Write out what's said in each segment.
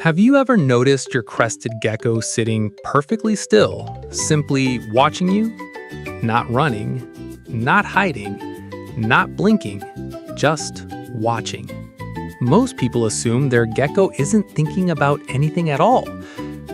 Have you ever noticed your crested gecko sitting perfectly still, simply watching you? Not running, not hiding, not blinking, just watching. Most people assume their gecko isn't thinking about anything at all,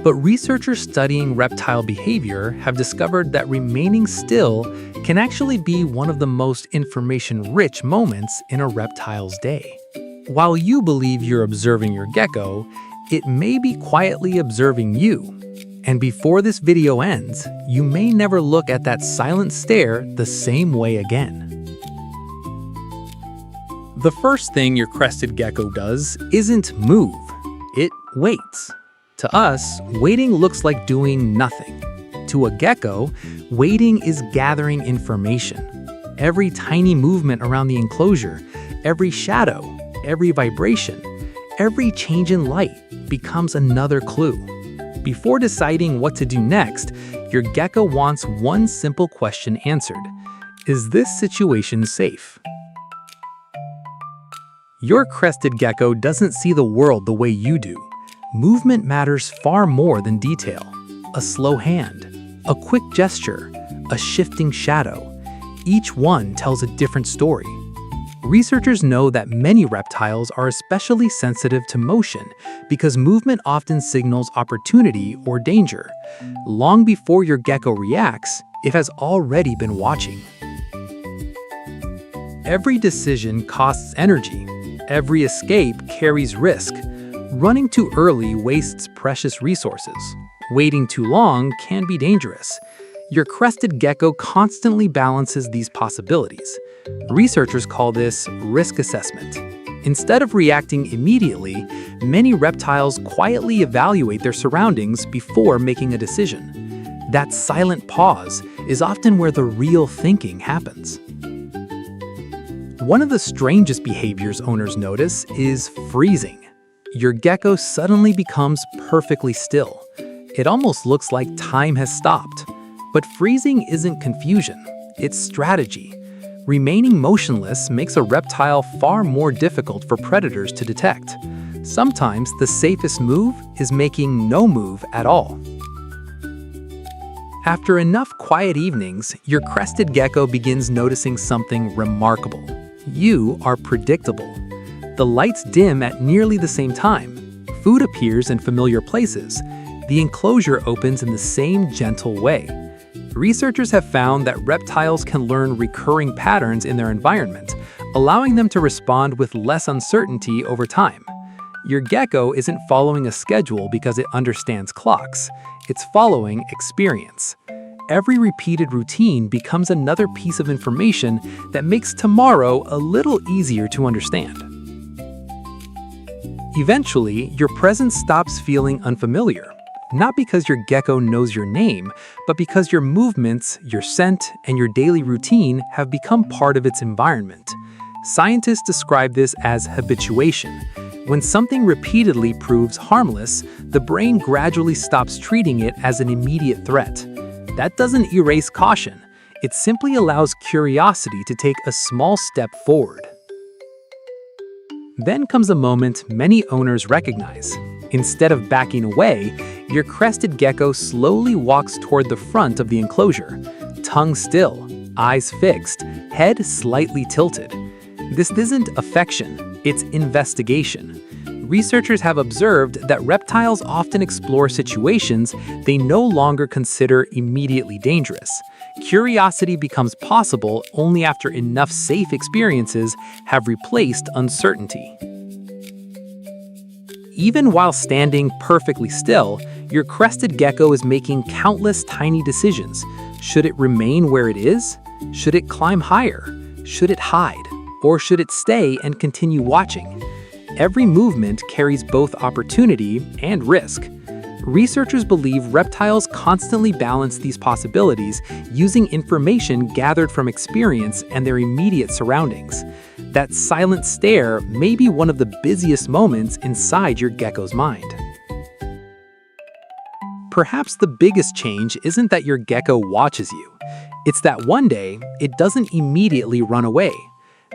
but researchers studying reptile behavior have discovered that remaining still can actually be one of the most information-rich moments in a reptile's day. While you believe you're observing your gecko, it may be quietly observing you. And before this video ends, you may never look at that silent stare the same way again. The first thing your crested gecko does isn't move, it waits. To us, waiting looks like doing nothing. To a gecko, waiting is gathering information. Every tiny movement around the enclosure, every shadow, every vibration, every change in light becomes another clue. Before deciding what to do next, your gecko wants one simple question answered. Is this situation safe? Your crested gecko doesn't see the world the way you do. Movement matters far more than detail. A slow hand, a quick gesture, a shifting shadow. Each one tells a different story. Researchers know that many reptiles are especially sensitive to motion because movement often signals opportunity or danger. Long before your gecko reacts, it has already been watching. Every decision costs energy. Every escape carries risk. Running too early wastes precious resources. Waiting too long can be dangerous. Your crested gecko constantly balances these possibilities. Researchers call this risk assessment. Instead of reacting immediately, many reptiles quietly evaluate their surroundings before making a decision. That silent pause is often where the real thinking happens. One of the strangest behaviors owners notice is freezing. Your gecko suddenly becomes perfectly still. It almost looks like time has stopped. But freezing isn't confusion, it's strategy. Remaining motionless makes a reptile far more difficult for predators to detect. Sometimes the safest move is making no move at all. After enough quiet evenings, your crested gecko begins noticing something remarkable. You are predictable. The lights dim at nearly the same time. Food appears in familiar places. The enclosure opens in the same gentle way. Researchers have found that reptiles can learn recurring patterns in their environment, allowing them to respond with less uncertainty over time. Your gecko isn't following a schedule because it understands clocks. It's following experience. Every repeated routine becomes another piece of information that makes tomorrow a little easier to understand. Eventually, your presence stops feeling unfamiliar. Not because your gecko knows your name, but because your movements, your scent, and your daily routine have become part of its environment. Scientists describe this as habituation. When something repeatedly proves harmless, the brain gradually stops treating it as an immediate threat. That doesn't erase caution. It simply allows curiosity to take a small step forward. Then comes a moment many owners recognize. Instead of backing away, your crested gecko slowly walks toward the front of the enclosure, tongue still, eyes fixed, head slightly tilted. This isn't affection, it's investigation. Researchers have observed that reptiles often explore situations they no longer consider immediately dangerous. Curiosity becomes possible only after enough safe experiences have replaced uncertainty. Even while standing perfectly still, your crested gecko is making countless tiny decisions. Should it remain where it is? Should it climb higher? Should it hide? Or should it stay and continue watching? Every movement carries both opportunity and risk. Researchers believe reptiles constantly balance these possibilities using information gathered from experience and their immediate surroundings. That silent stare may be one of the busiest moments inside your gecko's mind. Perhaps the biggest change isn't that your gecko watches you. It's that one day, it doesn't immediately run away.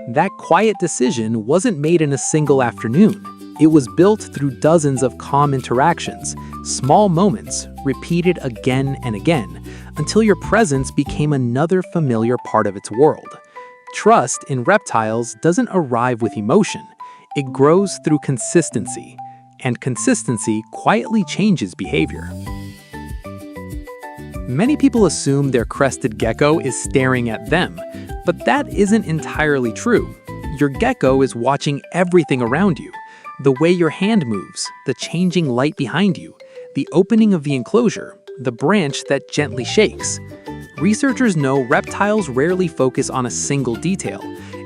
That quiet decision wasn't made in a single afternoon. It was built through dozens of calm interactions, small moments, repeated again and again, until your presence became another familiar part of its world. Trust in reptiles doesn't arrive with emotion. It grows through consistency, and consistency quietly changes behavior. Many people assume their crested gecko is staring at them, but that isn't entirely true. Your gecko is watching everything around you. The way your hand moves, the changing light behind you, the opening of the enclosure, the branch that gently shakes. Researchers know reptiles rarely focus on a single detail.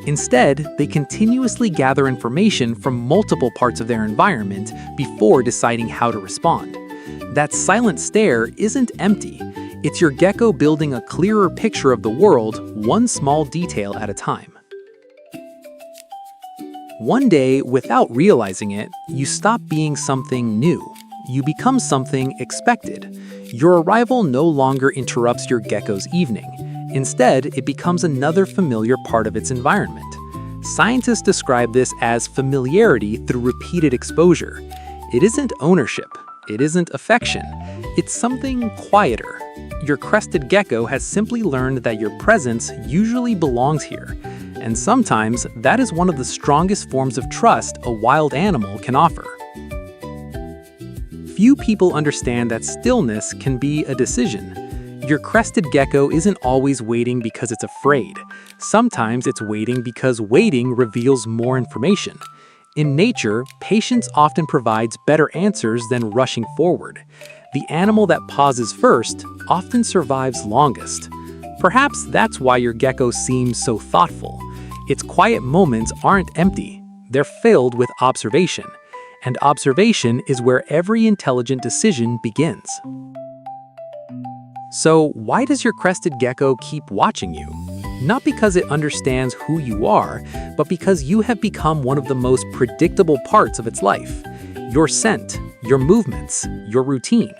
Instead, they continuously gather information from multiple parts of their environment before deciding how to respond. That silent stare isn't empty. It's your gecko building a clearer picture of the world, one small detail at a time. One day, without realizing it, you stop being something new. You become something expected. Your arrival no longer interrupts your gecko's evening. Instead, it becomes another familiar part of its environment. Scientists describe this as familiarity through repeated exposure. It isn't ownership. It isn't affection. It's something quieter. Your crested gecko has simply learned that your presence usually belongs here. And sometimes, that is one of the strongest forms of trust a wild animal can offer. Few people understand that stillness can be a decision. Your crested gecko isn't always waiting because it's afraid. Sometimes it's waiting because waiting reveals more information. In nature, patience often provides better answers than rushing forward. The animal that pauses first often survives longest. Perhaps that's why your gecko seems so thoughtful. Its quiet moments aren't empty. They're filled with observation. And observation is where every intelligent decision begins. So, why does your crested gecko keep watching you? Not because it understands who you are, but because you have become one of the most predictable parts of its life. Your scent, your movements, your routine.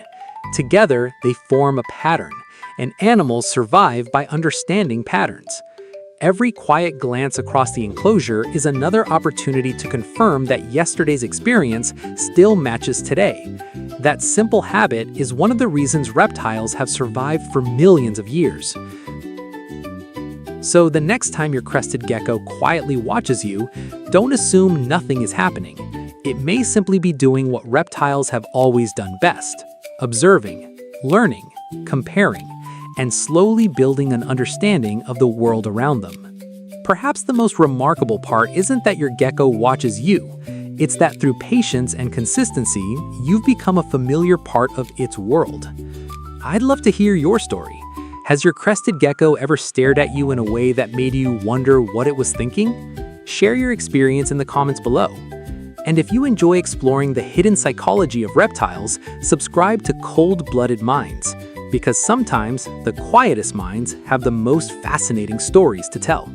Together, they form a pattern, and animals survive by understanding patterns. Every quiet glance across the enclosure is another opportunity to confirm that yesterday's experience still matches today. That simple habit is one of the reasons reptiles have survived for millions of years. So the next time your crested gecko quietly watches you, don't assume nothing is happening. It may simply be doing what reptiles have always done best: observing, learning, comparing, and slowly building an understanding of the world around them. Perhaps the most remarkable part isn't that your gecko watches you. It's that through patience and consistency, you've become a familiar part of its world. I'd love to hear your story. Has your crested gecko ever stared at you in a way that made you wonder what it was thinking? Share your experience in the comments below. And if you enjoy exploring the hidden psychology of reptiles, subscribe to Cold-Blooded Minds, because sometimes the quietest minds have the most fascinating stories to tell.